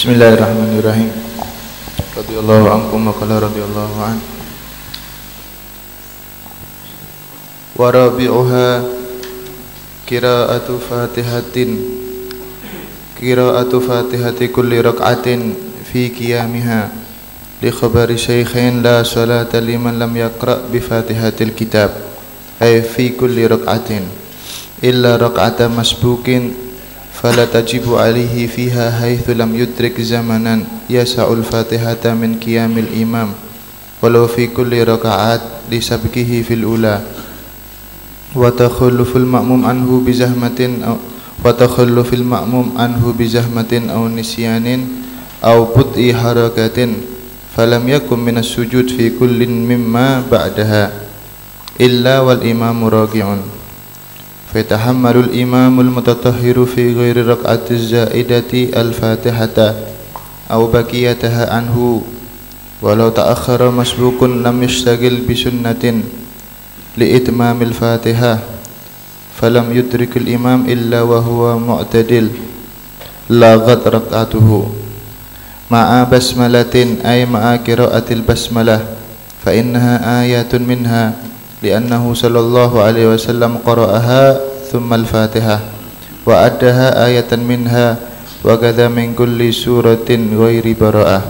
Bismillahirrahmanirrahim. Radhiyallahu ankum wa qala radhiyallahu an. Wa rabi'uha qira'atu fatihati kulli rak'atin fi qiyamiha li khabari shaykhain la salata liman lam yaqra' bi fatihatil kitab ay fi kulli rak'atin illa rak'ata masbukin fala tajibu alaihi fiha haitsu lam yudrik zamanan yasa'ul fatihata min qiyamil imam walau fi kulli raka'at li sabqihi fil ula wa takhalluful ma'mum anhu bi zahmatin aw nisyanin aw bud'i harakatin falam yakum minas sujud fi kullin mimma ba'daha illa wal imamu raqi'un فيتحمل الإمام المتطهر في غير ركعة الزائدة الفاتحة أو بقيتها عنه ولو تأخر مسبوق لم يشتغل بسنة لإتمام الفاتحة فلم يدرك الإمام إلا وهو معتدل لاغت ركعته مع بسملة أي مع قراءة البسملة فإنها آية منها لأنه صلى الله عليه وسلم قرأها ثم الفاتحة وأدها آية منها وكذا من كل سورة غير براءة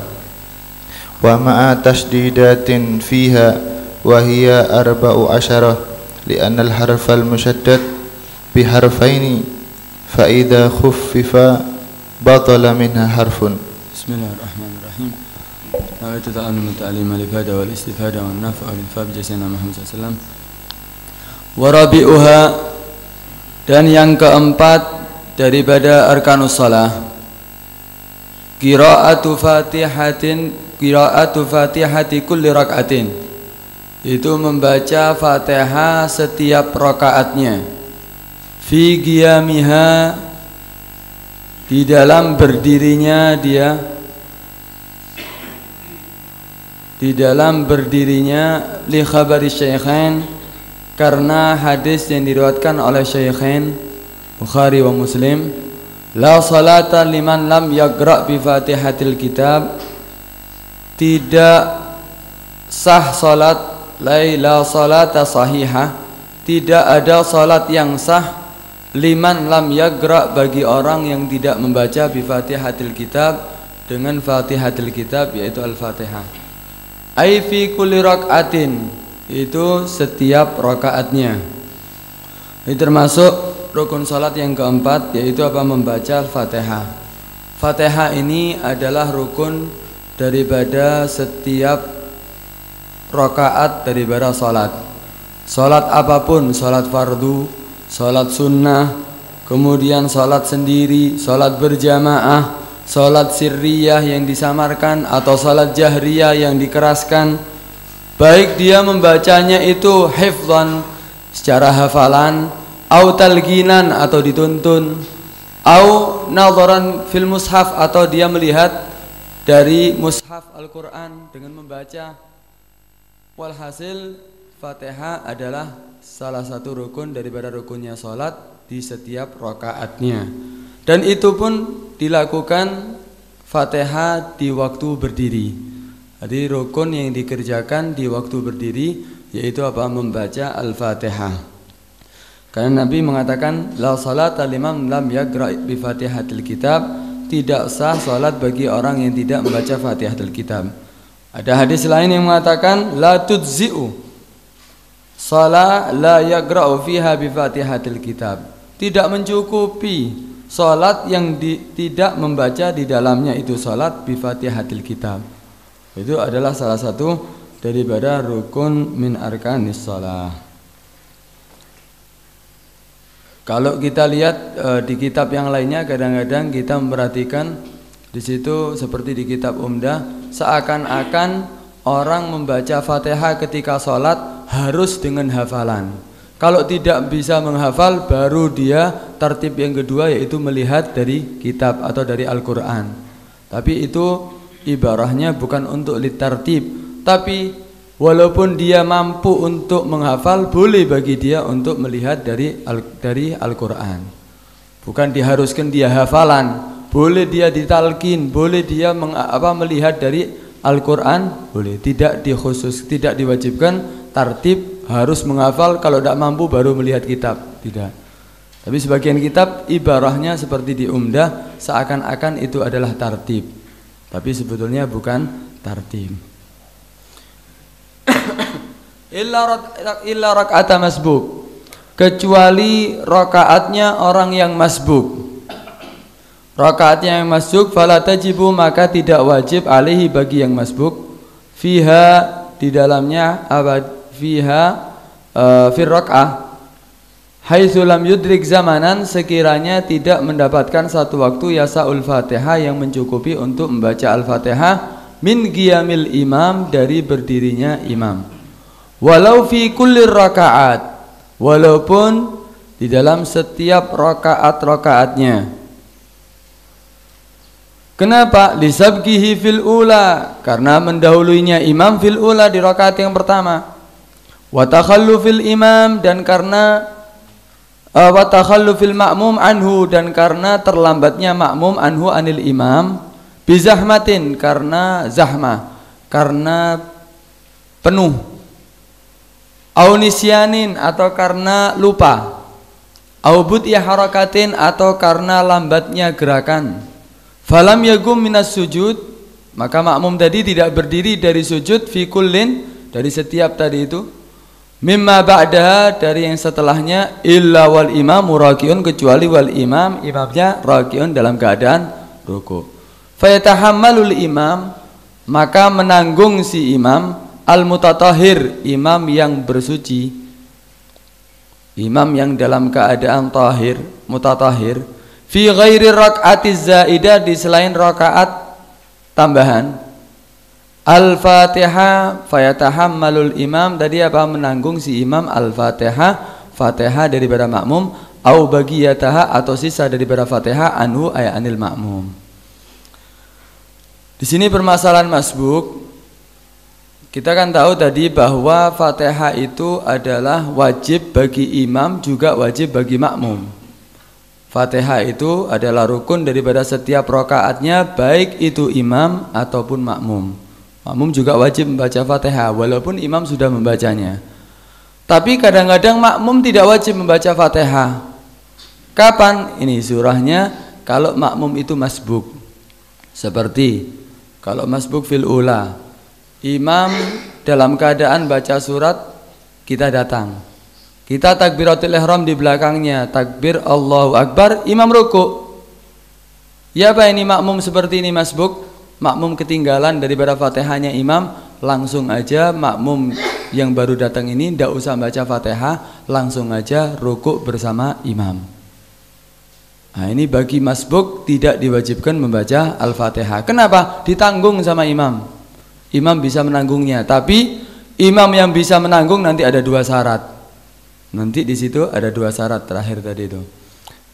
ومع تشديدات فيها وهي 14 لأن الحرف المشدد بحرفين فإذا خفف بطل منها حرف. بسم الله الرحمن الرحيم. Nawaitu ta'allum ta'lim al-ifada wal istifada wan naf'a lil fab jasana Muhammad sallallahu alaihi wasallam. Wa rabi'uha, dan yang keempat daripada arkanus shalah, qira'atu fatihati kulli rak'atin, itu membaca Fatihah setiap rakaatnya, fi qiyamiha, di dalam berdirinya li khabari syaikhain, karena hadis yang diriwayatkan oleh syaikhain Bukhari wa Muslim, la salata liman lam yaqra' bi fatihatil kitab, tidak sah salat, la salata sahihah, tidak ada salat yang sah liman lam yaqra', bagi orang yang tidak membaca bi fatihatil kitab, dengan fatihatil kitab yaitu al-fatihah. Ai fi kulli rak'atin, itu setiap rakaatnya. Ini termasuk rukun salat yang keempat, yaitu apa? Membaca Al-Fatihah. Fatihah ini adalah rukun daripada setiap rakaat daripada salat. Salat apapun, salat fardu, salat sunnah, kemudian salat sendiri, salat berjamaah, salat sirriyah yang disamarkan atau salat jahriyah yang dikeraskan, baik dia membacanya itu hifdzan, secara hafalan, au talginan, atau dituntun, au nadharan fil mushaf, atau dia melihat dari mushaf Al-Quran dengan membaca. Walhasil Fatihah adalah salah satu rukun daripada rukunnya salat di setiap rakaatnya, dan itu pun dilakukan Fatihah di waktu berdiri. Jadi rukun yang dikerjakan di waktu berdiri yaitu apa? Membaca Al-Fatihah. Karena Nabi mengatakan la salata liman lam yaqra' bi Fatihatil kitab, tidak sah salat bagi orang yang tidak membaca Fatihatul kitab. Ada hadis lain yang mengatakan la tudzi'u salat la yaqra'u fiha bi Fatihatil kitab, tidak mencukupi salat yang tidak membaca di dalamnya itu salat bi Fatihatil kitab. Itu adalah salah satu daripada rukun min arkanis shalah. Kalau kita lihat di kitab yang lainnya, kadang-kadang kita memperhatikan di situ seperti di kitab Umdah, seakan-akan orang membaca Fatihah ketika salat harus dengan hafalan. Kalau tidak bisa menghafal, baru dia tertib yang kedua, yaitu melihat dari kitab atau dari Al-Quran. Tapi itu ibarahnya bukan untuk litartib, tapi walaupun dia mampu untuk menghafal, boleh bagi dia untuk melihat dari Al-Quran. Bukan diharuskan dia hafalan, boleh dia ditalkin, boleh dia melihat dari Al-Quran, boleh. Tidak diwajibkan tartib harus menghafal, kalau tidak mampu baru melihat kitab, tidak. Tapi sebagian kitab ibarahnya seperti di Umdah, seakan-akan itu adalah tartib, tapi sebetulnya bukan tartib. Illa raka'ata masbuk, kecuali rakaatnya orang yang masbuk. Rakaatnya yang masbuk fala tajibu, maka tidak wajib alaihi bagi yang masbuk, fiha di dalamnya fiha fir rak'ah haitsu lam yudrik zamanan, sekiranya tidak mendapatkan satu waktu yasaul Fatihah yang mencukupi untuk membaca Al-Fatihah min qiyamil imam, dari berdirinya imam. Walau fi kulli rakaat, walaupun di dalam setiap rakaat-rakaatnya. Kenapa? Lisabqihi fil ula, karena mendahuluinya imam fil ula, di rakaat yang pertama. Wa takhallufil imam, dan karena wa takhallufil ma'mum anhu, dan karena terlambatnya makmum anhu anil imam, bizahmatin, karena zahmah, karena penuh, au nisyanin, atau karena lupa, au bud'i harakatin, atau karena lambatnya gerakan. Falam yagum minas sujud, maka makmum tadi tidak berdiri dari sujud, fi kullin, dari setiap tadi itu, mimma ba'daha, dari yang setelahnya, illa wal imam raki'un, kecuali wal imam, imamnya raki'un, dalam keadaan ruku'. Fayatahammalul imam, maka menanggung si imam, al mutatahhir, imam yang bersuci, imam yang dalam keadaan tahir, mutatahhir, fi ghairi rak'atiz zaidah, di selain rakaat tambahan. Al-Fatihah fayatahammalul imam, tadi apa? Menanggung si imam Al-Fatihah, Fatihah daripada makmum, au bagiyataha, atau sisa daripada Fatihah, anhu ay anil makmum. Di sini permasalahan masbuk. Kita kan tahu tadi bahwa Fatihah itu adalah wajib bagi imam, juga wajib bagi makmum. Fatihah itu adalah rukun daripada setiap rakaatnya, baik itu imam ataupun makmum. Makmum juga wajib membaca Fatihah walaupun imam sudah membacanya. Tapi kadang-kadang makmum tidak wajib membaca Fatihah. Kapan? Ini surahnya kalau makmum itu masbuk. Seperti kalau masbuk fil ula, imam dalam keadaan baca surat, kita datang, kita takbiratul ihram di belakangnya, takbir Allahu Akbar, imam ruku'. Ya apa ini makmum seperti ini masbuk? Makmum ketinggalan daripada Fatihahnya imam, langsung aja makmum yang baru datang ini tidak usah baca Fatihah, langsung aja ruku' bersama imam. Nah, ini bagi masbuk tidak diwajibkan membaca Al-Fatihah. Kenapa? Ditanggung sama imam. Imam bisa menanggungnya, tapi imam yang bisa menanggung nanti ada dua syarat. Nanti di situ ada dua syarat terakhir tadi itu.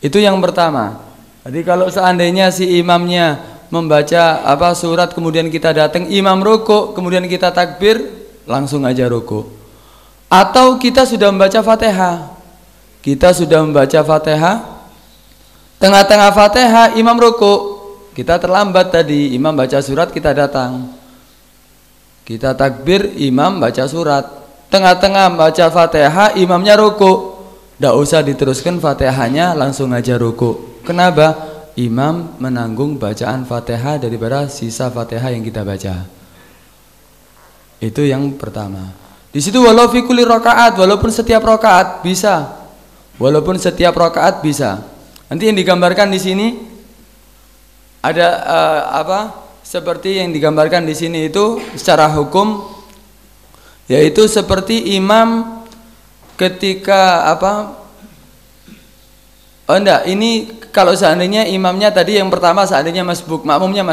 Itu yang pertama. Jadi kalau seandainya si imamnya membaca surat, kemudian kita datang, imam ruku', kemudian kita takbir, langsung aja ruku'. Atau kita sudah membaca Fatihah. Kita sudah membaca Fatihah, tengah-tengah Fatihah imam ruku'. Kita terlambat tadi, imam baca surat, kita datang. Kita takbir, imam baca surat. Tengah-tengah baca Fatihah, imamnya ruku'. Tidak usah diteruskan Fatihahnya, langsung aja ruku'. Kenapa? Imam menanggung bacaan Fatihah daripada sisa Fatihah yang kita baca. Itu yang pertama. Di situ walau fi kulli rakaat, walaupun setiap rakaat bisa. Walaupun setiap rakaat bisa. Nanti yang digambarkan di sini ada seperti yang digambarkan di sini itu secara hukum, yaitu seperti imam ketika ini kalau seandainya imamnya tadi yang pertama seandainya masbuk, makmumnya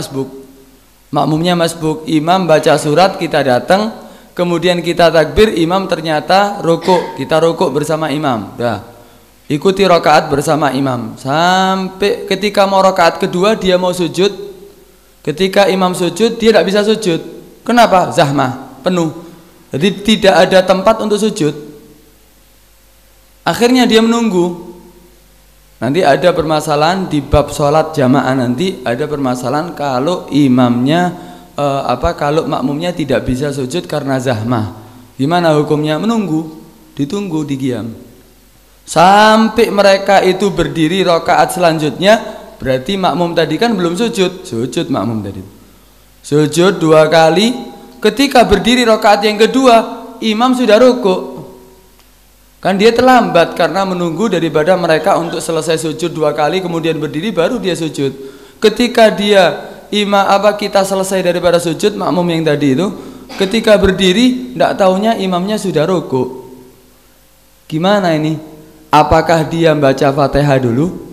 masbuk, imam baca surat, kita datang, kemudian kita takbir, imam ternyata rukuk, kita rukuk bersama imam. Dah, ikuti rakaat bersama imam sampai ketika mau rakaat kedua dia mau sujud. Ketika imam sujud dia tidak bisa sujud. Kenapa? Zahmah, penuh. Jadi tidak ada tempat untuk sujud. Akhirnya dia menunggu. Nanti ada permasalahan di bab sholat jamaah, nanti ada permasalahan kalau imamnya kalau makmumnya tidak bisa sujud karena zahmah. Gimana hukumnya? Menunggu, ditunggu, digiam sampai mereka itu berdiri rakaat selanjutnya. Berarti makmum tadi kan belum sujud. Sujud makmum tadi, sujud 2 kali. Ketika berdiri rakaat yang kedua, imam sudah rukuk. Kan dia terlambat karena menunggu daripada mereka untuk selesai sujud 2 kali kemudian berdiri baru dia sujud. Ketika kita selesai daripada sujud makmum yang tadi itu, ketika berdiri tidak taunya imamnya sudah rukuk. Gimana ini? Apakah dia baca Fatihah dulu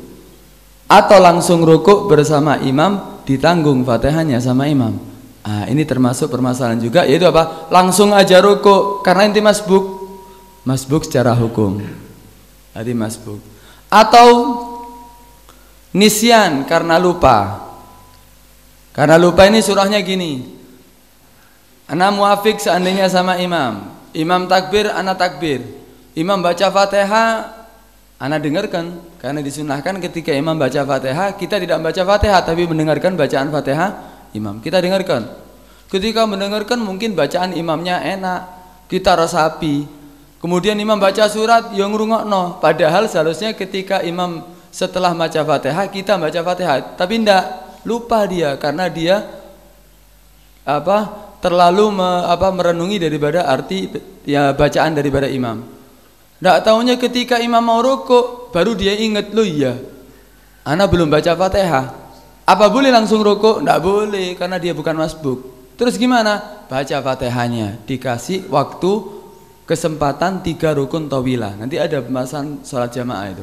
atau langsung rukuk bersama imam, ditanggung Fatihahnya sama imam? Ini termasuk permasalahan juga, yaitu apa? Langsung aja rukuk karena inti masbuk secara hukum. Tadi masbuk. Atau nisyan karena lupa. Karena lupa ini surahnya gini. Ana muafik seandainya sama imam. Imam takbir, ana takbir. Imam baca Fatihah, ana dengarkan. Karena disunahkan ketika imam baca Fatihah, kita tidak baca Fatihah tapi mendengarkan bacaan Fatihah imam. Kita dengarkan. Ketika mendengarkan mungkin bacaan imamnya enak, kita resapi. Kemudian imam baca surat yang ngrungokno, padahal seharusnya ketika imam setelah baca Fatihah kita baca Fatihah, tapi ndak, lupa dia karena dia terlalu merenungi daripada arti ya bacaan daripada imam. Ndak taunya ketika imam mau rukuk baru dia ingat, loh iya ana belum baca Fatihah. Apa boleh langsung rukuk? Ndak boleh karena dia bukan masbuk. Terus gimana? Baca Fatihahnya, dikasih waktu kesempatan 3 rukun tawilah. Nanti ada pembahasan sholat jamaah itu.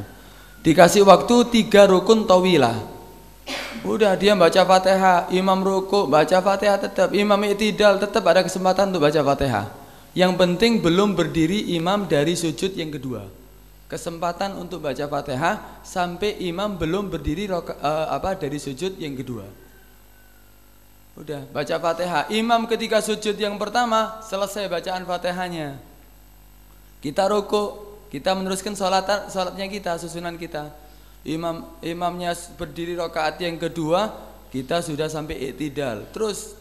Dikasih waktu 3 rukun tawilah. Udah dia baca Fatihah, imam rukuk, baca Fatihah tetap, imam i'tidal tetap ada kesempatan untuk baca Fatihah. Yang penting belum berdiri imam dari sujud yang kedua. Kesempatan untuk baca Fatihah sampai imam belum berdiri dari sujud yang kedua. Udah baca Fatihah, imam ketika sujud yang pertama selesai bacaan Fatihahnya, kita rukuk, kita meneruskan sholatnya kita, susunan kita. Imamnya berdiri rakaat yang kedua, kita sudah sampai i'tidal. Terus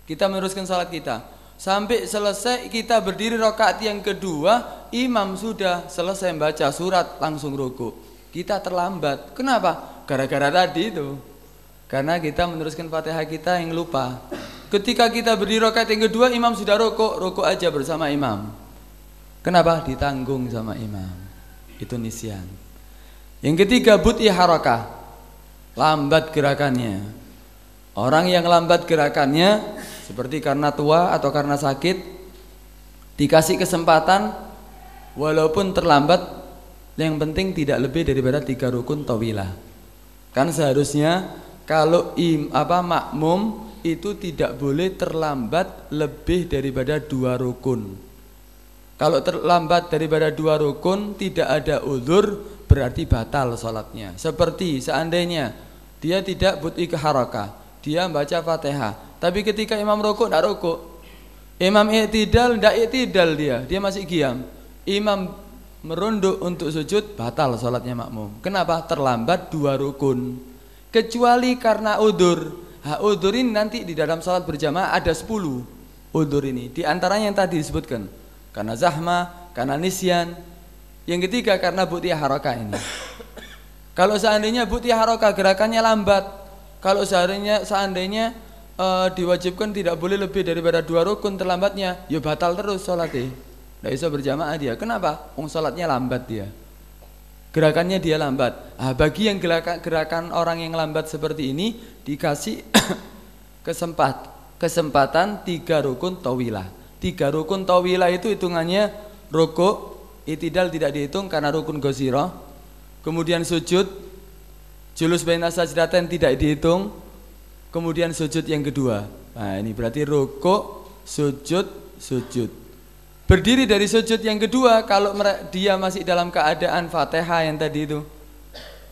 kita meneruskan sholat kita sampai selesai, kita berdiri rakaat yang kedua, imam sudah selesai baca surat langsung rukuk. Kita terlambat. Kenapa? Gara-gara tadi itu. Karena kita meneruskan Fatihah kita yang lupa. Ketika kita berdiri rakaat yang kedua, imam sudah rukuk aja bersama imam. Kenapa? Ditanggung sama imam. Itu nisyan. Yang ketiga, but'i harakah, lambat gerakannya. Orang yang lambat gerakannya seperti karena tua atau karena sakit, dikasih kesempatan walaupun terlambat, yang penting tidak lebih daripada 3 rukun tawilah. Kan seharusnya kalau makmum itu tidak boleh terlambat lebih daripada 2 rukun. Kalau terlambat daripada 2 rukun tidak ada uzur, berarti batal sholatnya. Seperti seandainya dia tidak but'i harakah, dia baca Fatihah, tapi ketika imam rukuk tidak rukuk, imam i'tidal tidak i'tidal, dia masih qiyam, imam merunduk untuk sujud, batal sholatnya makmum. Kenapa? Terlambat 2 rukun. Kecuali karena udzur. Udzur ini nanti di dalam sholat berjamaah ada 10 udzur ini. Di antaranya yang tadi disebutkan, karena zahmah, karena nisyan. Yang ketiga karena but'i harakah ini. Kalau seandainya but'i harakah gerakannya lambat, kalau seandainya diwajibkan tidak boleh lebih daripada 2 rukun terlambatnya, ya batal terus sholatnya. Tidak bisa berjamaah dia. Kenapa? Sholatnya lambat dia. Gerakannya dia lambat. Bagi yang gerakan orang yang lambat seperti ini dikasih kesempatan 3 rukun tawilah. 3 rukun tawilah itu hitungannya rukuk, i'tidal tidak dihitung karena rukun ghairah. Kemudian sujud, julus baina sajdatain tidak dihitung. Kemudian sujud yang kedua. Nah, ini berarti rukuk, sujud. Berdiri dari sujud yang kedua, kalau dia masih dalam keadaan Fatihah yang tadi itu,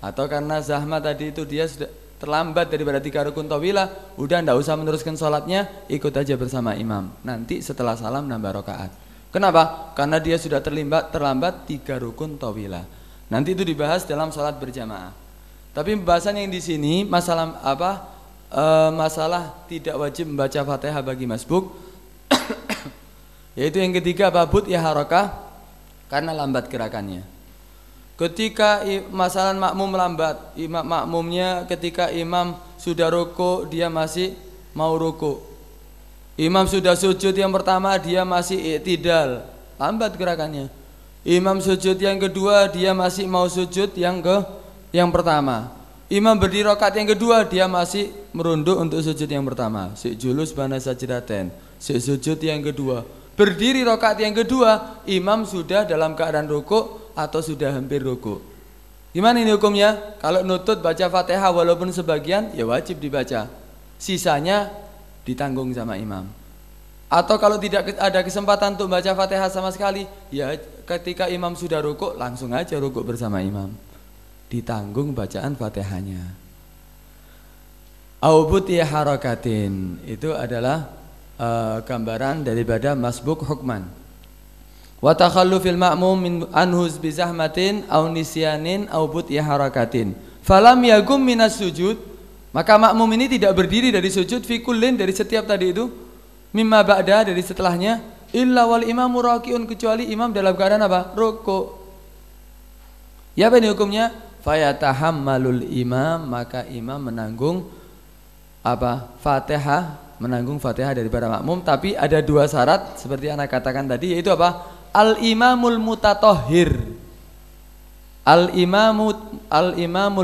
atau karena zahmah tadi itu dia sudah terlambat daripada 3 rukun tawilah, udah ndak usah meneruskan sholatnya, ikut aja bersama imam. Nanti setelah salam nambah rakaat. Kenapa? Karena dia sudah terlambat 3 rukun tawilah. Nanti itu dibahas dalam salat berjamaah. Tapi pembahasan yang di sini masalah apa? Masalah tidak wajib membaca Fatihah bagi masbuk. Yaitu yang ketiga babut ya harakah, karena lambat gerakannya. Ketika masalah makmum lambat, makmumnya ketika imam sudah ruku dia masih mau ruku. Imam sudah sujud yang pertama dia masih i'tidal, lambat gerakannya. Imam sujud yang kedua dia masih mau sujud yang pertama. Imam berdiri rakaat yang kedua dia masih merunduk untuk sujud yang pertama. Si julus bana sajdaten, si sujud yang kedua. Berdiri rakaat yang kedua, imam sudah dalam keadaan ruku atau sudah hampir ruku. Gimana ini hukumnya? Kalau nutut baca Fatihah walaupun sebagian, ya wajib dibaca. Sisanya ditanggung sama imam. Atau kalau tidak ada kesempatan untuk baca Fatihah sama sekali, ya ketika imam sudah rukuk langsung aja rukuk bersama imam. Ditanggung bacaan Fatihahnya. Aubuti harakatin, itu adalah gambaran daripada masbuk hukman. Wa takhallufil ma'mum min anhuz bi zahmatin aw nisyanin aw buti harakatin. Falam yagum minas sujud, maka makmum ini tidak berdiri dari sujud fi kullin, dari setiap tadi itu, mimma ba'da, dari setelahnya, illa wal imamu raki'un, kecuali imam dalam keadaan apa? Ruku'. Ya apa ini hukumnya? Fayatahammalul imam, maka imam menanggung apa? Fatihah, menanggung Fatihah daripada makmum. Tapi ada dua syarat seperti anak katakan tadi, yaitu apa? Al-imamul mutatahhir. Al-imamul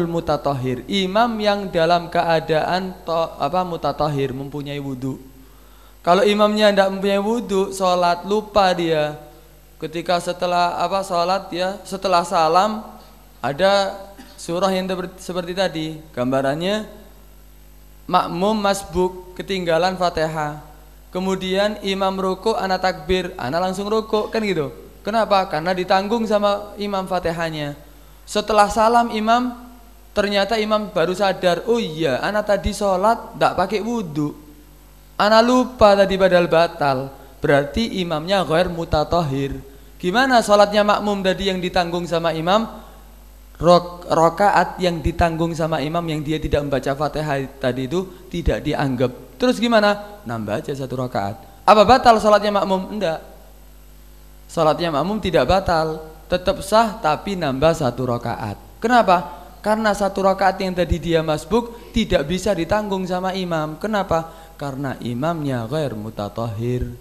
mutatahhir, imam yang dalam keadaan mutatahhir, mempunyai wudu. Kalau imamnya tidak mempunyai wudu, sholat lupa dia. Ketika setelah sholat ya, setelah salam ada surah yang seperti tadi, gambarannya makmum masbuk ketinggalan Fatihah. Kemudian imam ruku, ana takbir, ana langsung ruku, kan gitu. Kenapa? Karena ditanggung sama imam Fatihahnya. Setelah salam imam, ternyata imam baru sadar, oh iya, ana tadi sholat tidak pakai wudu. Ana lupa tadi padahal batal. Berarti imamnya ghair mutatahhir. Gimana sholatnya makmum tadi yang ditanggung sama imam? Rokaat yang ditanggung sama imam yang dia tidak membaca Fatihah tadi itu tidak dianggap. Terus gimana? Nambah aja satu rokaat. Apa batal sholatnya makmum? Enggak. Sholatnya makmum tidak batal, tetap sah, tapi nambah satu rokaat. Kenapa? Karena satu rokaat yang tadi dia masbuk tidak bisa ditanggung sama imam. Kenapa? Karena imamnya ghair mutatahhir.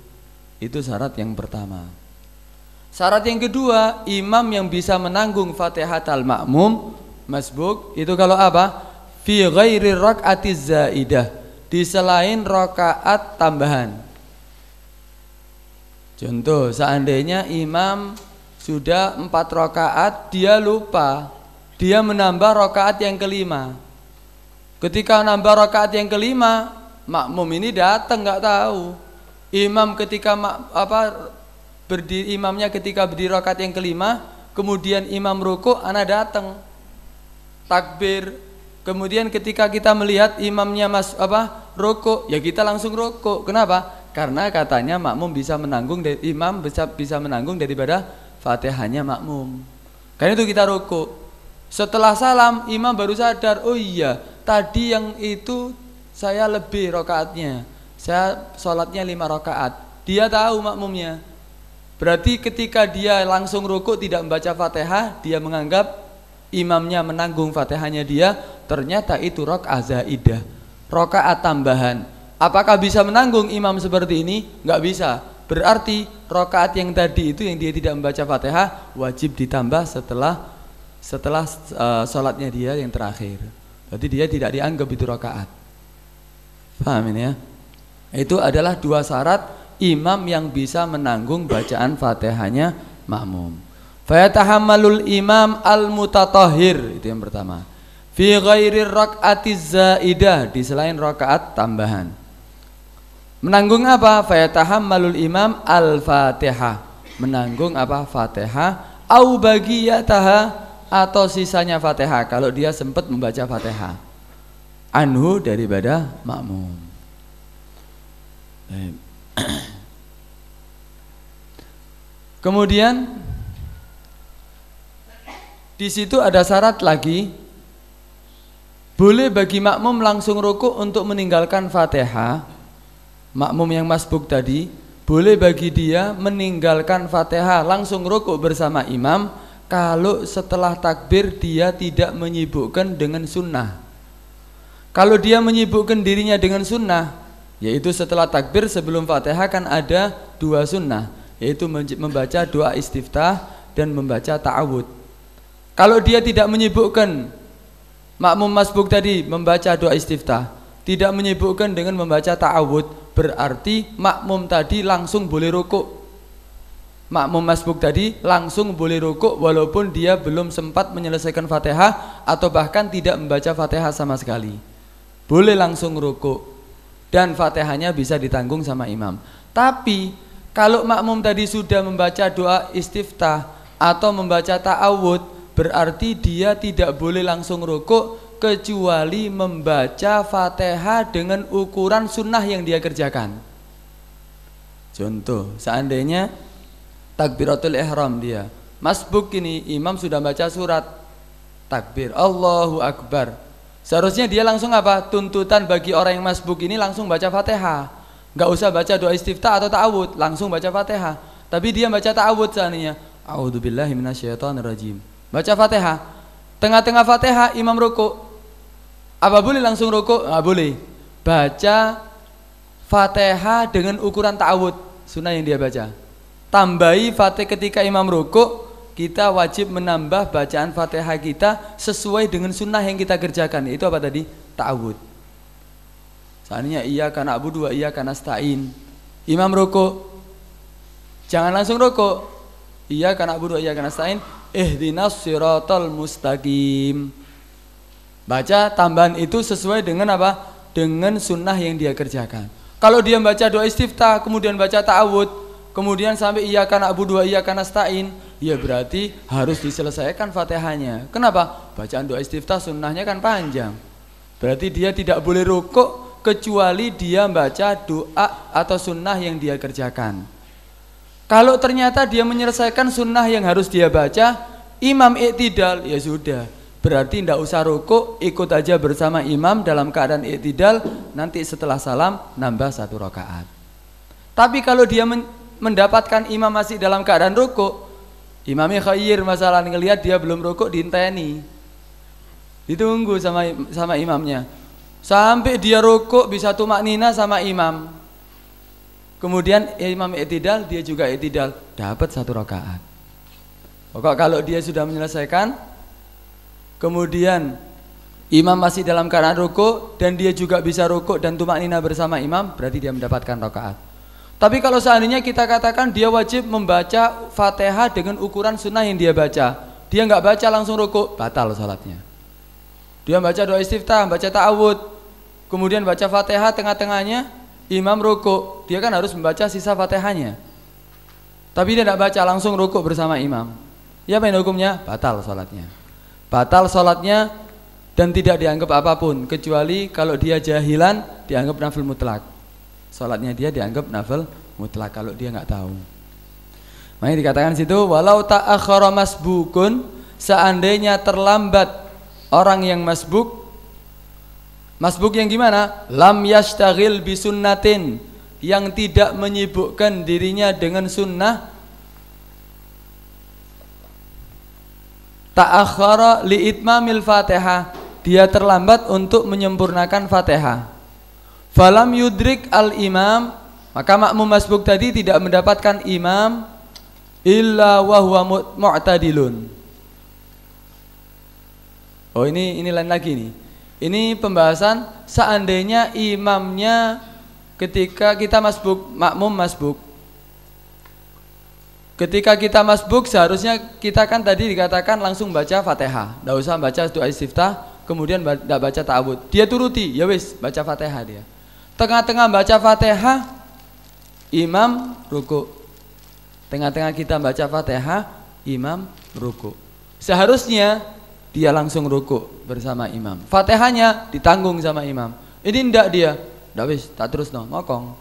Itu syarat yang pertama. Syarat yang kedua, imam yang bisa menanggung Fatihatul makmum masbuk itu kalau apa? Fi ghairi rak'atiz zaidah, di selain rakaat tambahan. Contoh, seandainya imam sudah 4 rakaat, dia lupa, dia menambah rakaat yang kelima. Ketika nambah rakaat yang kelima, makmum ini datang nggak tahu. Imam ketika imamnya ketika berdiri rakaat yang kelima, kemudian imam ruku, ana datang takbir. Kemudian ketika kita melihat imamnya ruku, ya kita langsung ruku. Kenapa? Karena katanya makmum bisa menanggung, imam bisa menanggung daripada Fatihahnya makmum. Karena itu kita ruku. Setelah salam imam baru sadar, oh iya, tadi yang itu saya lebih rakaatnya. Saya sholatnya 5 rakaat. Dia tahu makmumnya. Berarti ketika dia langsung ruku tidak membaca Fatihah, dia menganggap imamnya menanggung Fatihahnya dia, ternyata itu rakaat zaidah, rakaat tambahan. Apakah bisa menanggung imam seperti ini? Enggak bisa. Berarti rakaat yang tadi itu yang dia tidak membaca Fatihah wajib ditambah setelah sholatnya dia yang terakhir. Berarti dia tidak dianggap itu rakaat. Paham ini ya? Itu adalah 2 syarat imam yang bisa menanggung bacaan Fatihahnya makmum. Fayatahammalul imam al-mutatahhir, itu yang pertama. Fi ghairi rak'atiz zaidah, di selain rakaat tambahan. Menanggung apa? Fayatahammalul imam al-Fatihah, menanggung apa? Fatihah, au bagiyataha, atau sisanya Fatihah kalau dia sempat membaca Fatihah. Anhu, daripada makmum. Kemudian Di situ ada syarat lagi. Boleh bagi makmum langsung rukuk untuk meninggalkan Fatihah. Makmum yang masbuk tadi, boleh bagi dia meninggalkan Fatihah langsung rukuk bersama imam kalau setelah takbir dia tidak menyibukkan dengan sunnah. Kalau dia menyibukkan dirinya dengan sunnah, yaitu setelah takbir sebelum Fatihah kan ada 2 sunnah, yaitu membaca doa istiftah dan membaca ta'awud. Kalau dia tidak menyibukkan, makmum masbuk tadi membaca doa istiftah, tidak menyibukkan dengan membaca ta'awud, berarti makmum tadi langsung boleh rukuk. Makmum masbuk tadi langsung boleh rukuk walaupun dia belum sempat menyelesaikan Fatihah atau bahkan tidak membaca Fatihah sama sekali. Boleh langsung rukuk dan Fatihahnya bisa ditanggung sama imam. Tapi kalau makmum tadi sudah membaca doa istiftah atau membaca ta'awud, berarti dia tidak boleh langsung rukuk kecuali membaca Fatihah dengan ukuran sunnah yang dia kerjakan. Contoh, seandainya takbiratul ihram dia masbuk, ini imam sudah baca surat takbir Allahu Akbar, seharusnya dia langsung apa? Tuntutan bagi orang yang masbuk ini langsung baca Fatihah, nggak usah baca doa istiftah atau ta'awud, langsung baca Fatihah. Tapi dia baca ta'awud seandainya a'udzubillahi minasyaitonirrajim, baca Fatihah, tengah-tengah Fatihah imam rukuk, apa boleh langsung rukuk? Nggak boleh. Baca Fatihah dengan ukuran ta'awud, sunnah yang dia baca. Tambahi Fatihah ketika imam rukuk, kita wajib menambah bacaan Fatihah kita sesuai dengan sunnah yang kita kerjakan. Itu apa tadi? Ta'awud. Seandainya iyyaka na'budu wa iyyaka nasta'in, imam rukuk, jangan langsung rukuk. Iyyaka na'budu wa iyyaka nasta'in, ihdinas siratal mustaqim. Baca tambahan itu sesuai dengan apa? Dengan sunnah yang dia kerjakan. Kalau dia baca doa istiftah, kemudian baca ta'awud, kemudian sampai iyyaka na'budu wa iyyaka nasta'in, ya berarti harus diselesaikan Fatihahnya. Kenapa? Bacaan doa istiftah sunnahnya kan panjang. Berarti dia tidak boleh rukuk kecuali dia baca doa atau sunnah yang dia kerjakan. Kalau ternyata dia menyelesaikan sunnah yang harus dia baca, imam i'tidal, ya sudah, berarti tidak usah rukuk, ikut aja bersama imam dalam keadaan i'tidal, nanti setelah salam nambah 1 rakaat. Tapi kalau dia mendapatkan imam masih dalam keadaan rukuk, imamnya khair, masalah ngelihat dia belum rukuk, diinteni, ditunggu sama imamnya sampai dia rukuk bisa tumaknina sama imam, kemudian imam i'tidal, dia juga i'tidal, dapat 1 rakaat. Pokok kalau dia sudah menyelesaikan, kemudian imam masih dalam keadaan rukuk dan dia juga bisa rukuk dan tumaknina bersama imam, berarti dia mendapatkan rakaat. Tapi kalau seandainya kita katakan dia wajib membaca Fatihah dengan ukuran sunnah yang dia baca, dia nggak baca langsung rukuk, batal salatnya. Dia baca doa istiftah, baca ta'awud, kemudian baca Fatihah tengah-tengahnya, imam rukuk, dia kan harus membaca sisa Fatihahnya. Tapi dia tidak baca langsung rukuk bersama imam. Ya apa hukumnya? Batal salatnya. Batal salatnya dan tidak dianggap apapun kecuali kalau dia jahilan dianggap nafil mutlak. Salatnya dia dianggap nafil mutlak kalau dia nggak tahu. Makanya dikatakan situ walau ta'akhkhara masbukun, seandainya terlambat orang yang masbuk. Masbuk yang gimana? Lam yashtaghil bi sunnatin, yang tidak menyibukkan dirinya dengan sunnah. Ta'akhkhara li itmamil Fatihah, dia terlambat untuk menyempurnakan Fatihah. Falam yudrik al imam, maka makmum masbuk tadi tidak mendapatkan imam illa wa huwa mu'tadilun. Oh ini lain lagi nih. Ini pembahasan seandainya imamnya ketika kita masbuk, makmum masbuk. Ketika kita masbuk seharusnya kita kan tadi dikatakan langsung baca Fatihah, tidak usah baca doa istiftah, kemudian tidak baca ta'awud. Dia turuti, ya wis baca Fatihah dia. Tengah-tengah baca Fatihah, imam rukuk. Tengah-tengah kita baca Fatihah, imam rukuk. Seharusnya dia langsung rukuk bersama imam. Fatihahnya ditanggung sama imam. Ini ndak dia, ndak wis tak terus no, ngokong.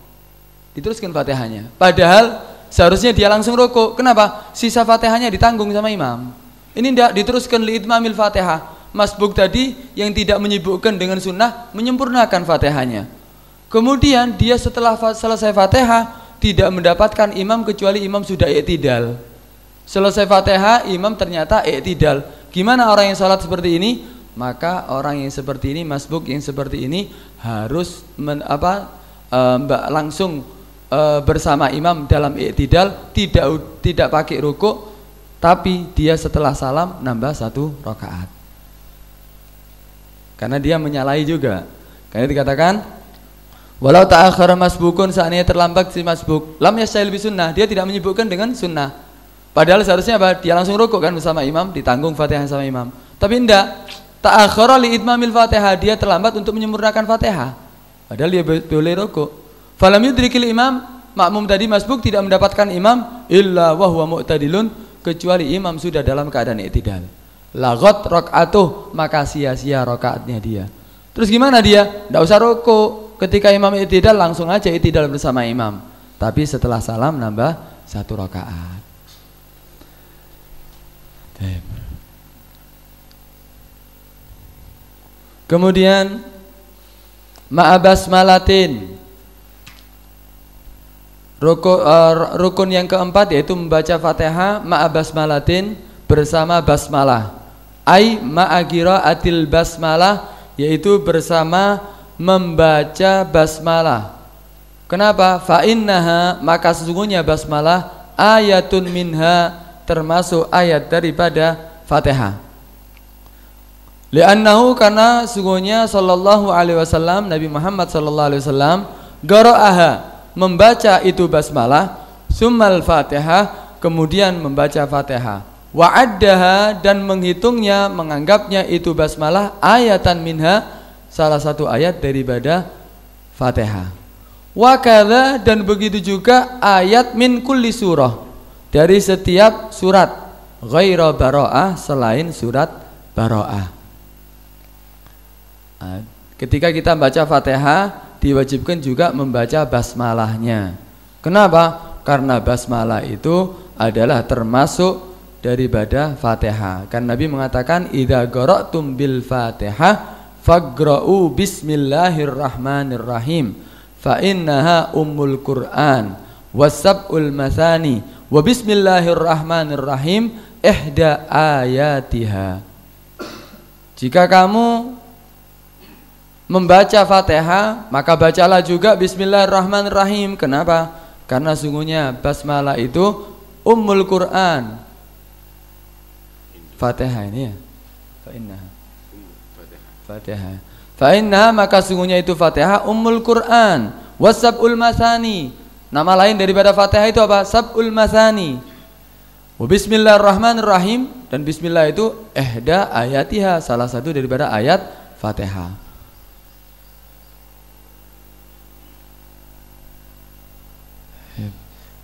Diteruskan Fatihahnya. Padahal seharusnya dia langsung rukuk. Kenapa? Sisa Fatihahnya ditanggung sama imam. Ini tidak diteruskan li'itmamil Fatihah. Masbuk tadi yang tidak menyibukkan dengan sunnah menyempurnakan Fatihahnya. Kemudian dia setelah selesai Fatihah tidak mendapatkan imam kecuali imam sudah i'tidal. Selesai Fatihah imam ternyata i'tidal. Gimana orang yang salat seperti ini? Maka orang yang seperti ini, masbuk yang seperti ini harus langsung bersama imam dalam i'tidal, tidak pakai rukuk, tapi dia setelah salam nambah 1 rakaat. Karena dia menyalahi juga. Karena dikatakan walau ta'akhkhara masbukun, seandainya terlambat si masbuk, lam yastahil bi sunnah, dia tidak menyibukkan dengan sunnah. Padahal seharusnya apa? Dia langsung rukuk kan bersama imam, ditanggung Fatihah sama imam. Tapi enggak. Ta'akhkhara li itmamil Fatihah, dia terlambat untuk menyempurnakan Fatihah. Padahal dia boleh rukuk. Falam yudrikil imam, makmum tadi masbuk tidak mendapatkan imam illa wa huwa mu'tadilun, kecuali imam sudah dalam keadaan i'tidal. Laghat rakaatuh, maka sia-sia rakaatnya dia. Terus gimana dia? Tidak usah rukuk. Ketika imam i'tidal langsung aja i'tidal bersama imam. Tapi setelah salam nambah 1 rakaat. Kemudian ma'abasmalatin, rukun yang keempat yaitu membaca Fatihah ma'abasmalatin, bersama basmalah. Ai ma'agiraatil basmalah, yaitu bersama membaca basmalah. Kenapa? Fa innaha, maka sesungguhnya basmalah ayatun minha, termasuk ayat daripada Fatihah. Li'annahu, karena sesungguhnya sallallahu alaihi wasallam, Nabi Muhammad sallallahu alaihi wasallam, qara'aha, membaca itu basmalah, summal Fatihah, kemudian membaca Fatihah. Wa'addaha, dan menghitungnya, menganggapnya itu basmalah ayatan minha, salah satu ayat daripada Fatihah. Wa kadza, dan begitu juga ayat min kulli surah, dari setiap surat, ghaira bara'ah, selain surat bara'ah. Ketika kita baca Fatihah diwajibkan juga membaca basmalahnya. Kenapa? Karena basmalah itu adalah termasuk daripada Fatihah. Kan Nabi mengatakan idza qara'tum bil Fatihah faqra'u bismillahirrahmanirrahim fa innaha ummul Qur'an wasab'ul mathani wa bismillahirrahmanirrahim ihda ayatiha. Jika kamu membaca Fatihah, maka bacalah juga bismillahirrahmanirrahim. Kenapa? Karena sungguhnya basmalah itu ummul Quran. Fatihah ini ya. Fatihah. Fa innaha, maka sungguhnya itu Fatihah ummul Quran. Wasab'ul masani. Nama lain daripada Fatihah itu apa? Sab'ul masani. Wa bismillahirrahmanirrahim, dan bismillah itu ihda ayatiha, salah satu daripada ayat Fatihah.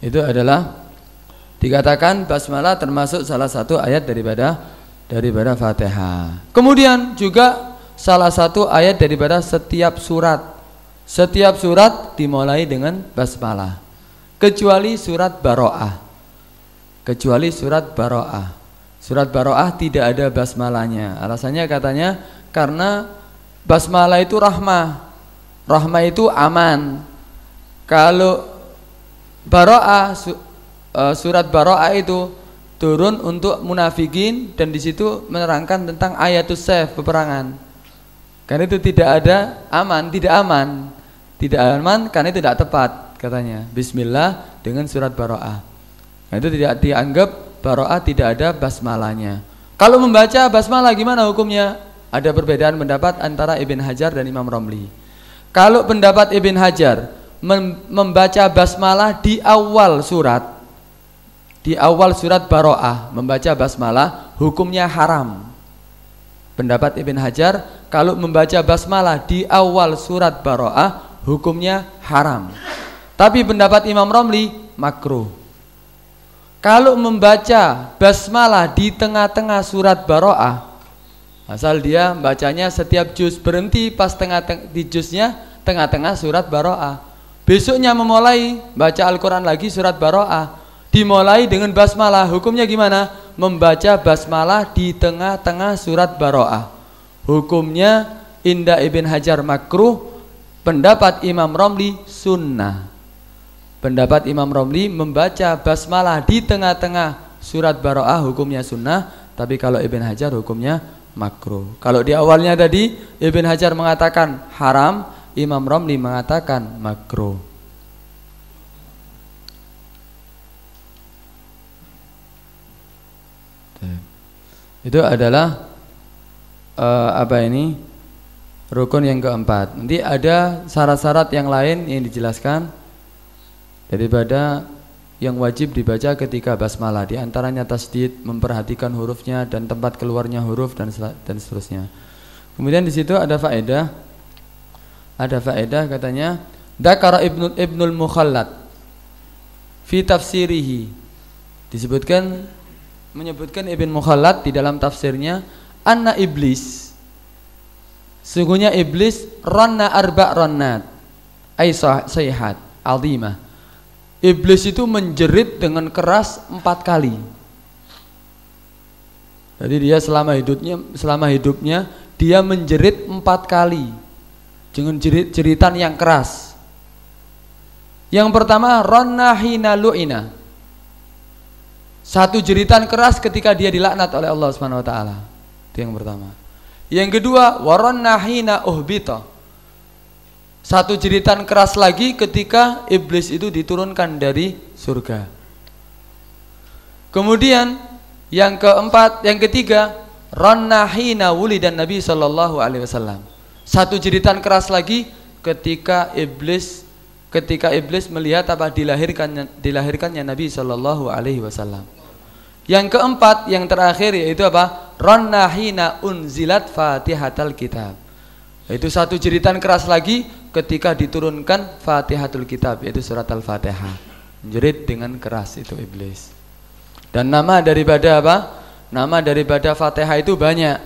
Itu adalah dikatakan basmalah termasuk salah satu ayat daripada Fatihah. Kemudian juga salah satu ayat daripada setiap surat. Setiap surat dimulai dengan basmalah, kecuali surat Bara'ah. Kecuali surat Bara'ah. Surat Bara'ah tidak ada basmalahnya. Alasannya katanya karena basmalah itu rahmah. Rahmah itu aman. Kalau Bara'ah, surat Bara'ah itu turun untuk munafikin, dan di situ menerangkan tentang ayatus sayf, peperangan. Karena itu tidak ada aman, tidak aman karena itu tidak tepat katanya. Bismillah dengan surat Bara'ah. Nah, itu tidak dianggap Bara'ah, tidak ada basmalahnya. Kalau membaca basmalah gimana hukumnya? Ada perbedaan pendapat antara Ibn Hajar dan Imam Romli. Kalau pendapat Ibn Hajar, membaca basmalah di awal surat Bara'ah, membaca basmalah hukumnya haram. Pendapat Ibn Hajar, kalau membaca basmalah di awal surat Bara'ah hukumnya haram. Tapi pendapat Imam Romli makruh. Kalau membaca basmalah di tengah-tengah surat Bara'ah, asal dia bacanya setiap juz, berhenti pas di juznya tengah-tengah surat Bara'ah. Besoknya memulai baca Al-Quran lagi surat Bara'ah, dimulai dengan basmalah, hukumnya gimana? membaca basmalah di tengah-tengah surat Baro'ah. Hukumnya inda Ibn Hajar makruh, pendapat Imam Romli sunnah. Pendapat Imam Romli membaca basmalah di tengah-tengah surat Baro'ah hukumnya sunnah, tapi kalau Ibn Hajar hukumnya makruh. Kalau di awalnya tadi Ibn Hajar mengatakan haram, Imam Romli mengatakan makruh. Itu adalah rukun yang keempat. Nanti ada syarat-syarat yang lain yang dijelaskan daripada yang wajib dibaca ketika basmalah. Di antaranya tasdid, memperhatikan hurufnya dan tempat keluarnya huruf dan seterusnya. Kemudian di situ ada faedah. Ada faedah katanya, Dzakara Ibnul Mukhallad fi tafsirihi. Menyebutkan Ibn Mukhallad di dalam tafsirnya, anna iblis, sungguhnya iblis ranna arba' rannat ay sayhat azimah. Iblis itu menjerit dengan keras 4 kali. Jadi dia selama hidupnya dia menjerit 4 kali dengan jeritan yang keras. Yang pertama ranna hina lu'ina, satu jeritan keras ketika dia dilaknat oleh Allah Subhanahu wa taala. Itu yang pertama. Yang kedua, waranna hina uhbita. Satu jeritan keras lagi ketika iblis itu diturunkan dari surga. Kemudian yang ketiga, ranna hina wulidan Nabi sallallahu alaihi wasallam. Satu jeritan keras lagi ketika iblis melihat dilahirkannya Nabi sallallahu alaihi wasallam. Yang keempat, yang terakhir yaitu apa? Ranna hina unzilat Fatihatul Kitab. Itu satu jeritan keras lagi ketika diturunkan Fatihatul Kitab, yaitu surat Al-Fatihah. Menjerit dengan keras itu iblis. Dan nama daripada apa? Nama daripada Fatihah itu banyak.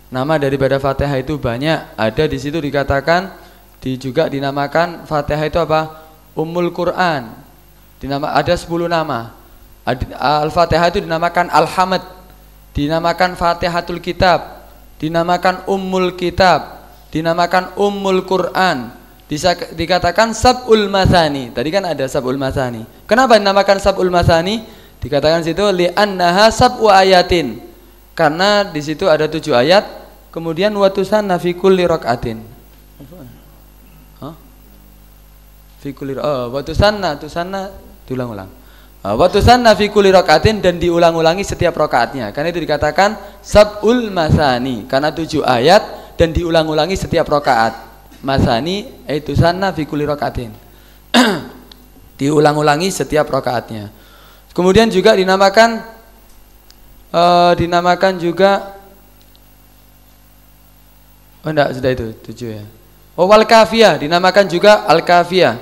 Nama daripada Fatihah itu banyak. Ada di situ dikatakan juga dinamakan Fatihah itu apa? Ummul Quran. Ada 10 nama. Al-Fatihah itu dinamakan Al-Hamd, dinamakan Fatihatul Kitab, dinamakan Ummul Kitab, dinamakan Ummul Quran, dikatakan Sab'ul Mathani. Tadi kan ada Sab'ul Mathani. Kenapa dinamakan Sab'ul Mathani? Dikatakan situ li'annaha sab'u ayatin, karena di situ ada 7 ayat. Kemudian watusanna fi kulli rakaatin. Fi kulli watusanna diulang-ulang. Watusanna fi kulli rakaatin, dan diulang-ulangi setiap rakaatnya. Karena itu dikatakan Sab'ul Mathani, karena 7 ayat dan diulang-ulangi setiap rakaat. Mathani itu sanna fi kulli rakaatin. Diulang-ulangi setiap rakaatnya. Kemudian juga dinamakan juga sudah itu 7 ya. Wal kafiyah, dinamakan juga al-kafiyah.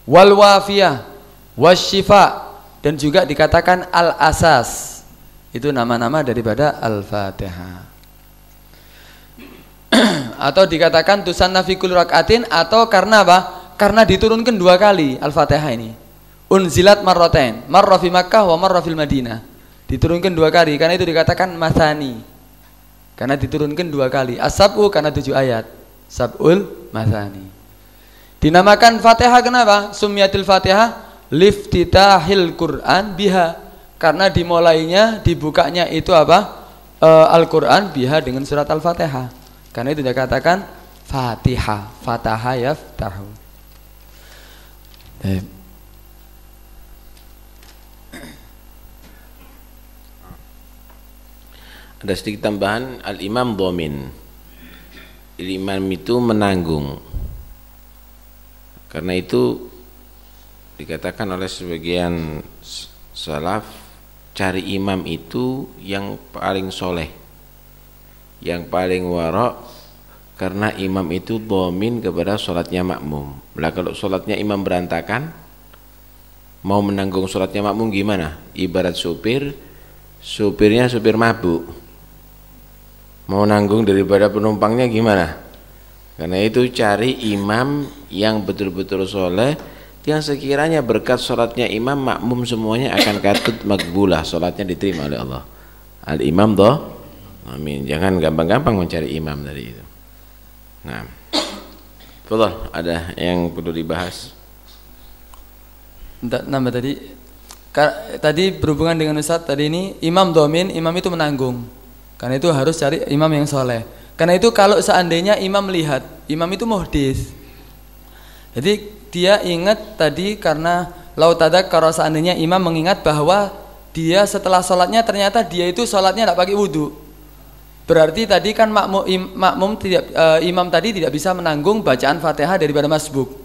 Wal wafiyah, wasyifa, dan juga dikatakan al-asas. Itu nama-nama daripada Al-Fatihah. Atau dikatakan tusanna fi kulli rakaatin, atau karena apa? Karena diturunkan 2 kali Al-Fatihah ini. Unzilat marratain, marra fi Makkah wa marra fil Madinah. Diturunkan 2 kali, karena itu dikatakan Mathani. Karena diturunkan 2 kali. As-sab'u karena 7 ayat. Sab'ul Mathani. Dinamakan Fatihah kenapa? Summiyatil Fatihah liftitahil Quran biha, karena dimulainya, dibukanya itu apa? Al-Quran biha, dengan surat Al-Fatihah. Karena itu dikatakan Fatihah, fataha yaftahu. Ada sedikit tambahan, al-imam dhamin. Imam itu menanggung. Karena itu dikatakan oleh sebagian salaf, cari imam itu yang paling soleh, yang paling warok, karena imam itu dhamin kepada sholatnya makmum. Nah, kalau sholatnya imam berantakan, mau menanggung sholatnya makmum gimana? Ibarat supirnya supir mabuk, mau nanggung daripada penumpangnya gimana? Karena itu cari imam yang betul-betul soleh, yang sekiranya berkat sholatnya imam, makmum semuanya akan katut makbulah, sholatnya diterima oleh Allah. Al imam doh, amin. Jangan gampang-gampang mencari imam dari itu. Nah, betul, ada yang perlu dibahas? Nambah tadi berhubungan dengan Ustadz tadi ini, imam domin, imam itu menanggung. Karena itu harus cari imam yang soleh. Karena itu kalau seandainya imam melihat, imam itu muhdis. Jadi dia ingat tadi karena lautadak, kalau seandainya imam mengingat bahwa dia setelah sholatnya ternyata dia itu sholatnya tidak pakai wudhu. Berarti tadi kan imam tadi tidak bisa menanggung bacaan Fatihah daripada masbuk.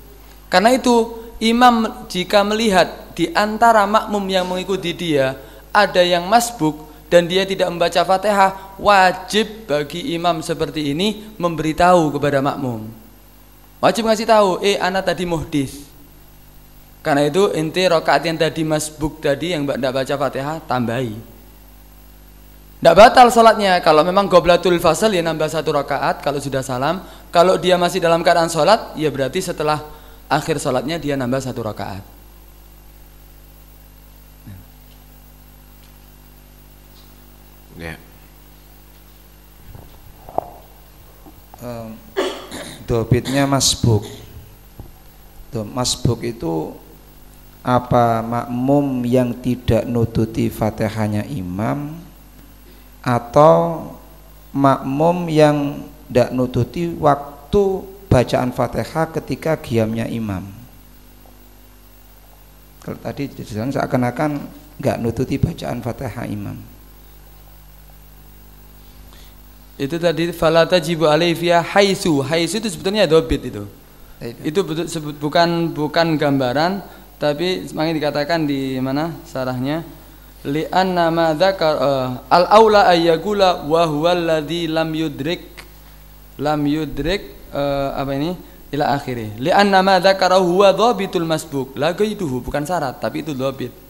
Karena itu imam jika melihat di antara makmum yang mengikuti dia ada yang masbuk dan dia tidak membaca Fatihah, wajib bagi imam seperti ini memberitahu kepada makmum. Wajib ngasih tahu, anak tadi muhdis. Karena itu inti rakaat yang tadi masbuk tadi yang tidak baca Fatihah tambahi. Tidak batal sholatnya. Kalau memang qoblatul fasal ya nambah 1 rakaat kalau sudah salam. Kalau dia masih dalam keadaan sholat, ya berarti setelah akhir sholatnya dia nambah 1 rakaat. Ya. Dobitnya masbuk. Masbuk itu apa makmum yang tidak nututi Fatihahnya imam atau makmum yang tidak nututi waktu bacaan Fatihah ketika qiyamnya imam. Kalau tadi dijelaskan seakan-akan nggak nututi bacaan Fatihah imam. Itu tadi fala tajibu alaihi fiha haitsu. Haitsu itu sebetulnya dobit itu. Itu bukan gambaran, tapi makanya dikatakan di mana sarahnya li anna ma dzakar al aula ayyagula wa huwa alladzi lam yudrik apa ini ila akhirih. Li anna ma dzakara huwa dhabitul masbuk. La gaiduhu, bukan syarat tapi itu dhabit.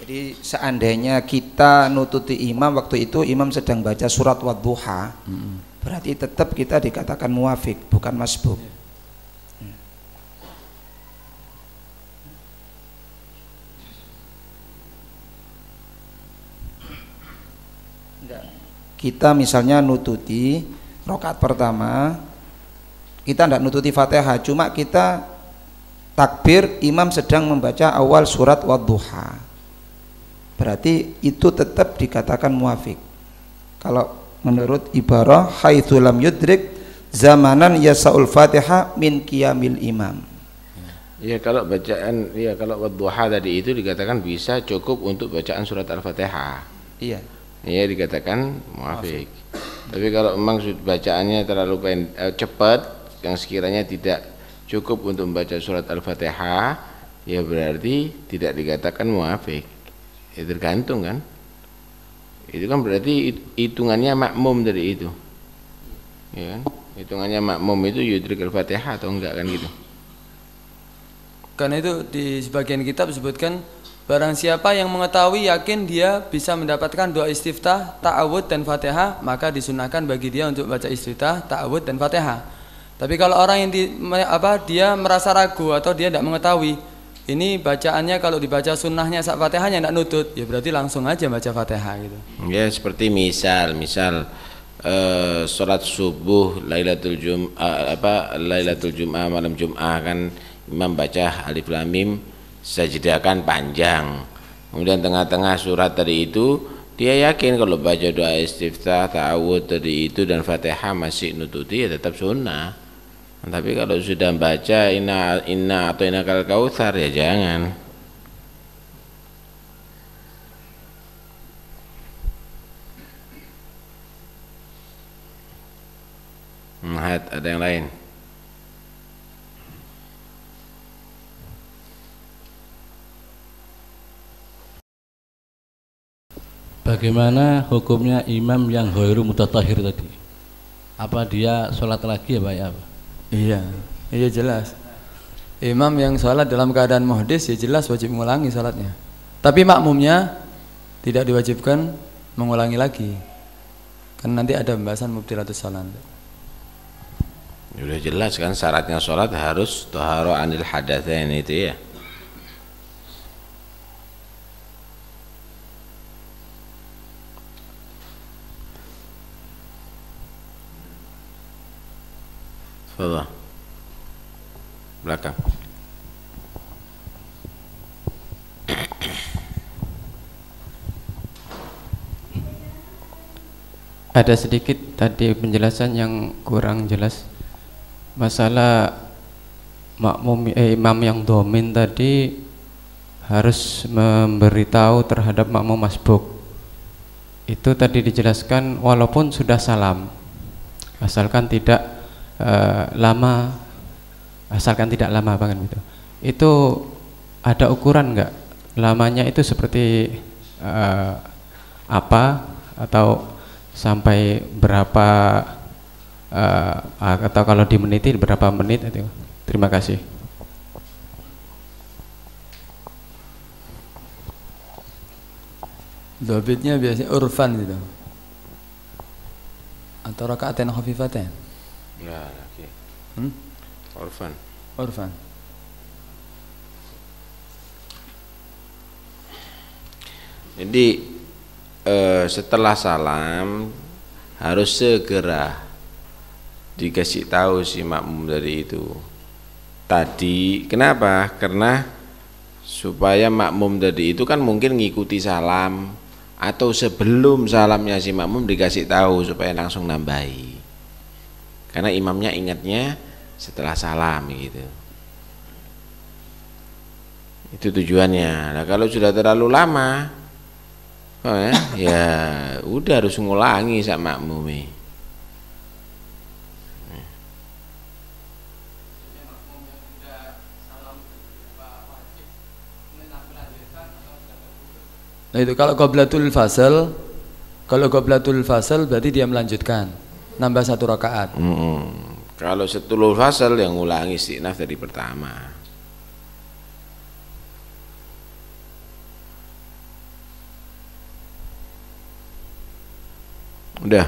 Jadi seandainya kita nututi imam waktu itu imam sedang baca surat Wadduha, berarti tetap kita dikatakan muwafiq, bukan masbuk. Kita misalnya nututi rakaat pertama, kita tidak nututi Fatihah, cuma kita takbir imam sedang membaca awal surat Wadduha, berarti itu tetap dikatakan muwafiq. Kalau menurut ibarah haitsu lam yudrik zamanan yasaul Fatihah min qiyamil imam. Ya, kalau bacaan kalau Wadduha tadi itu dikatakan bisa cukup untuk bacaan surat Al-Fatihah. Iya. Iya, dikatakan muwafiq. Tapi kalau memang bacaannya terlalu cepat yang sekiranya tidak cukup untuk membaca surat Al-Fatihah, ya berarti tidak dikatakan muwafiq. Ya tergantung kan. Itu kan berarti hitungannya makmum dari itu. Ya kan? Hitungannya makmum itu yudrik Al-Fatihah atau enggak kan gitu. Karena itu di sebagian kitab disebutkan barang siapa yang mengetahui yakin dia bisa mendapatkan doa istiftah, ta'awud dan Fatihah, maka disunahkan bagi dia untuk baca istiftah, ta'awud dan Fatihah. Tapi kalau orang yang dia merasa ragu atau dia tidak mengetahui, ini bacaannya kalau dibaca sunnahnya sak Fatihahnya tidak nutut, ya berarti langsung aja baca Fatihah gitu. Ya, seperti misal sholat subuh Lailatul Jum'ah malam Jum'ah kan imam baca alif lam mim sajdah kan panjang, kemudian tengah-tengah surat tadi itu dia yakin kalau baca doa istiftah, ta'awud tadi itu dan Fatihah masih nututi, ya tetap sunnah. Tapi kalau sudah baca inna atau inakal kautsar, ya jangan. Ada yang lain? Bagaimana hukumnya imam yang ghairu mutatahhir tadi? Apa dia sholat lagi ya Pak ya? Iya jelas. Imam yang sholat dalam keadaan muhdis ya jelas wajib mengulangi sholatnya. Tapi makmumnya tidak diwajibkan mengulangi lagi. Kan nanti ada pembahasan mubtilatus shalah. Sudah jelas kan syaratnya sholat harus taharah anil hadatsain itu ya. Fadhal. Belakang. Ada sedikit tadi penjelasan yang kurang jelas masalah imam yang domin tadi harus memberitahu terhadap makmum masbuk. Itu tadi dijelaskan walaupun sudah salam, asalkan tidak lama, banget gitu. Itu ada ukuran nggak? Lamanya itu seperti apa, atau sampai berapa, atau kalau dimeniti berapa menit itu? Terima kasih. Dobitnya biasanya urfan gitu, atau rakaatain khafifatain. Nah, oke. Urfan. Jadi setelah salam harus segera dikasih tahu si makmum dari itu tadi. Kenapa? Karena supaya makmum tadi itu kan mungkin ngikuti salam, atau sebelum salamnya si makmum dikasih tahu supaya langsung nambahi, karena imamnya ingatnya setelah salam gitu. Itu tujuannya. Nah, kalau sudah terlalu lama, ya udah harus ngulangi sama makmum. Nah itu kalau qoblatul fasal berarti dia melanjutkan nambah 1 rakaat. Kalau setelul fasal yang ngulangi istiqnaf dari pertama. Udah.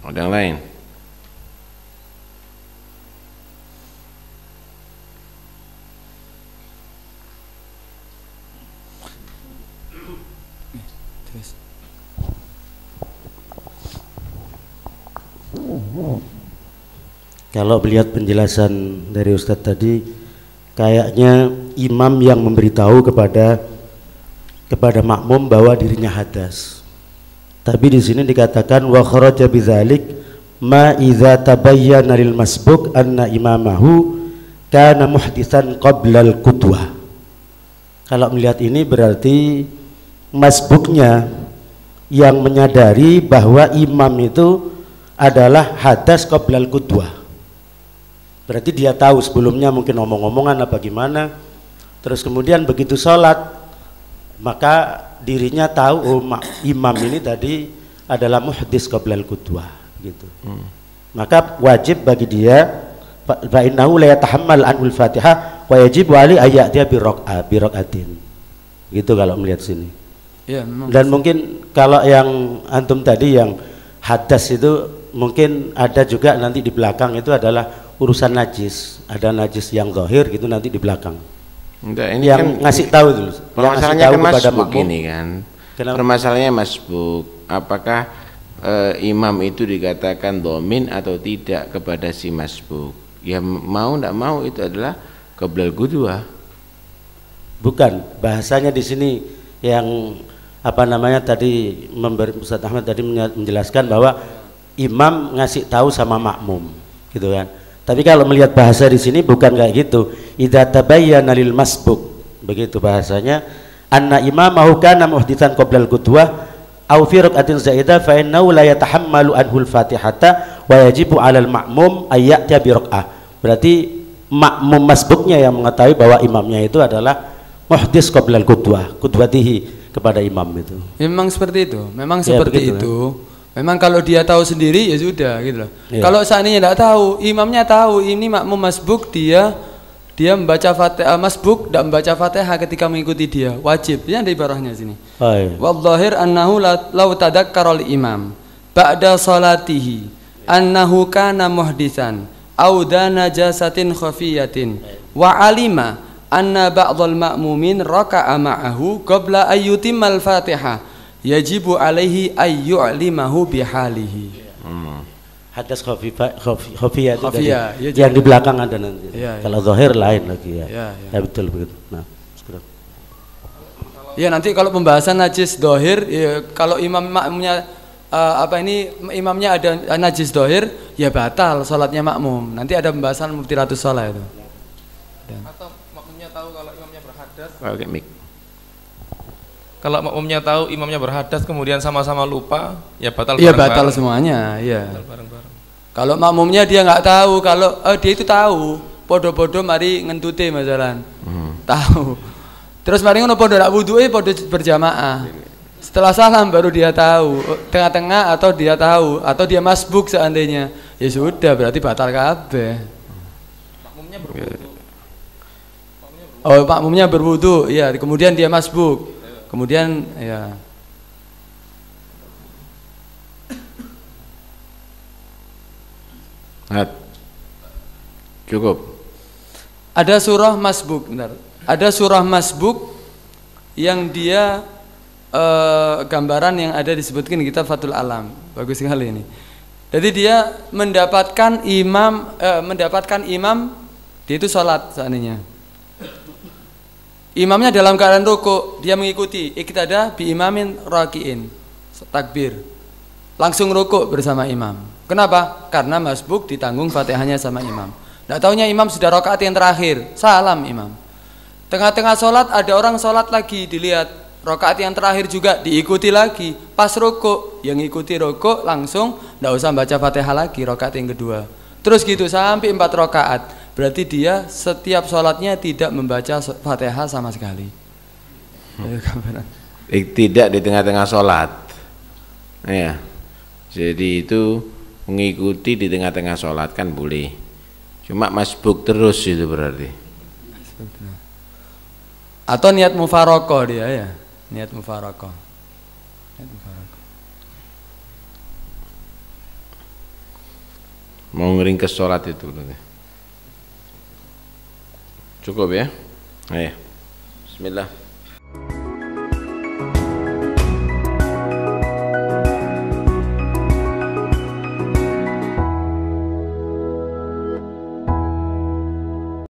Ada yang lain? Kalau melihat penjelasan dari Ustadz tadi, kayaknya imam yang memberitahu kepada makmum bahwa dirinya hadas. Tapi di sini dikatakan wa kharaja bidzalik ma idza tabayyana lil masbuk anna imamahu kana muhditsan qabla al qudwah. Kalau melihat ini berarti masbuknya yang menyadari bahwa imam itu adalah hadas qabla al qudwah. Berarti dia tahu sebelumnya mungkin omong-omongan apa gimana, terus kemudian begitu sholat maka dirinya tahu imam ini tadi adalah muhdits qablal qudwah gitu. Maka wajib bagi dia fa innahu la yatahammal anul Fatihah wa yajib ali ayatiha bi raqatin. Gitu kalau melihat sini. Ya, dan mungkin kalau yang antum tadi yang hadas itu mungkin ada juga nanti di belakang itu adalah urusan najis, ada najis yang zahir gitu nanti di belakang. Enggak, ini yang kan ngasih tahu dulu. Permasalahannya kan masbuk ini kan. Kenapa? Permasalahannya masbuk. Apakah imam itu dikatakan domin atau tidak kepada si masbuk? Ya mau tidak mau itu adalah qablal qudwah. Bukan, bahasanya di sini yang apa namanya tadi Ustaz Ahmad tadi menjelaskan bahwa imam ngasih tahu sama makmum, gitu kan. Tapi kalau melihat bahasa di sini bukan kayak gitu. Idza tabayyana lil masbuk, begitu bahasanya. Anna imamahu kana muhditsan qablal qudwah aw fi raqatin zaidah fa innahu la yatahammalu anhul fatihata wa yajibu 'alal ma'mum ay ya'ti bi raq'ah. Berarti makmum masbuknya yang mengetahui bahwa imamnya itu adalah muhdits qablal qudwah, qudwatihi kepada imam itu. Memang seperti itu, memang ya, seperti begitu, itu. Kan? Memang kalau dia tahu sendiri ya sudah gitu loh. Ya. Kalau seandainya tidak tahu, imamnya tahu ini makmum masbuk, dia membaca Fatihah, masbuk tidak membaca Fatihah ketika mengikuti dia, wajib. Ini ada ibarahnya sini. Wal zahir annahu law tadzakkara al imam ba'da salatihi annahu kana muhdisan au dana najasatin khafiyatin wa alima anna ba'dhal ma'mumin raka'a ma'ahu qabla ayyutimmal Fatihah yajibu alaihi ayyu'limahu bihalihi. Hadas khafiyah itu tadi, Ya, yang di belakang ada nanti. Ya, kalau zahir lain lagi ya. Ya. Betul begitu. Nah, sekarang. Ya nanti kalau pembahasan najis dohir, ya, kalau imamnya imamnya ada najis dohir, ya batal sholatnya makmum. Nanti ada pembahasan mubtilatus sholat itu. Atau makmumnya tahu kalau imamnya berhadas. Pakai mic. Kalau makmumnya tahu imamnya berhadas kemudian sama-sama lupa, ya batal. Iya batal semuanya. Iya. Bareng-bareng. Kalau makmumnya dia nggak tahu, kalau dia itu tahu, podo-podo mari ngentute masalan, tahu. Terus mari ngono podo nak wuduke podo berjamaah. Setelah salam baru dia tahu, tengah-tengah atau dia tahu, atau dia masbuk seandainya, ya sudah berarti batal kabeh. Makmumnya berwudu. Oh makmumnya berwudu, ya kemudian dia masbuk. Kemudian ya cukup. ada surah masbuk, benar. Ada surah masbuk yang dia gambaran yang ada disebutkan di kitab Fathul Alam. Bagus sekali ini. Jadi dia mendapatkan imam dia itu sholat seandainya. Imamnya dalam keadaan rukuk, dia mengikuti iktada bi imamin rakiin, takbir, langsung rukuk bersama imam. Kenapa? Karena masbuk ditanggung Fatihahnya sama imam. Nggak taunya imam sudah rakaat yang terakhir, salam imam. Tengah-tengah sholat ada orang sholat lagi, dilihat rakaat yang terakhir juga diikuti lagi. Pas rukuk, yang ikuti rukuk langsung nggak usah baca Fatihah lagi rakaat yang kedua. Terus gitu sampai 4 rakaat. Berarti dia setiap sholatnya tidak membaca Fatihah sama sekali. Tidak di tengah-tengah sholat. Ya. Jadi itu mengikuti di tengah-tengah sholat kan boleh. Cuma masbuk terus itu berarti. Atau niat mufarokoh dia ya, niat mufarokoh. Mau ngeringkes sholat itu berarti. Cukup ya? Ayo. Bismillah.